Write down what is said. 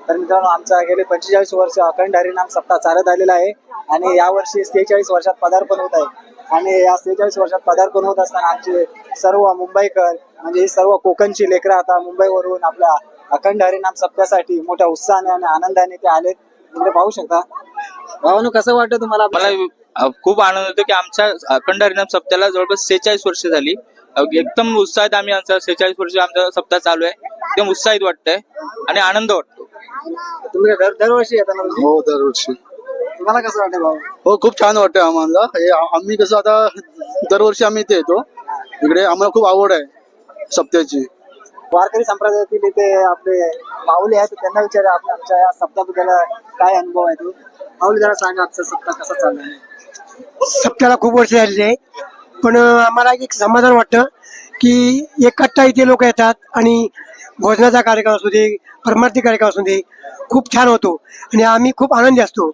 तर मित्रांनो आमचा गेले 45 वर्ष अखंड हरिनाम सप्ताह चालत आलेला आहे आणि यावर्षी 46 वर्षात पदार्पण होत आहे आणि या 46 वर्षात पदार्पण होत असताना आमचे सर्व मुंबईकर म्हणजे सर्व कोकणची लेकरं आता मुंबईवरून आपल्या अखंड हरिनाम सप्त्यासाठी मोठ्या उत्साहाने आणि आनंदाने ते आलेत. तुम्ही पाहू शकता. भावानो कसं वाटतं तुम्हाला? मला खूप आनंद होतो की आमच्या अखंड हरिनाम सप्त्याला जवळपास 46 वर्ष झाली. एकदम उत्साहित आम्ही आमचा 46 वर्ष आमचा सप्ताह चालू आहे. एकदम उत्साहित वाटतंय आणि आनंद वाटतो. तुम्ही दरवर्षी येता ना? हो दरवर्षी. तुम्हाला कसं वाटतं भाऊ? हो खूप छान वाटतं आम्हाला. हे आम्ही कसं आता दरवर्षी आम्ही इथे येतो. इकडे आम्हाला खूप आवड आहे सप्त्याची. वारकरी संप्रदायातील इथे आपले माऊली आहेत त्यांना विचारा आमच्या या सप्ताहाबद्दल काय अनुभव आहे. तू माऊली जरा सांगा आमचा सप्ताह कसा चालला आहे. सप्त्याला खूप वर्ष झालेली आहे पण आम्हाला एक समाधान वाटतं की एकट्टा इथे लोक येतात आणि भोजनाचा कार्यक्रम असू दे परमार्थी कार्यक्रम असू दे खूप छान होतो आणि आम्ही खूप आनंदी असतो.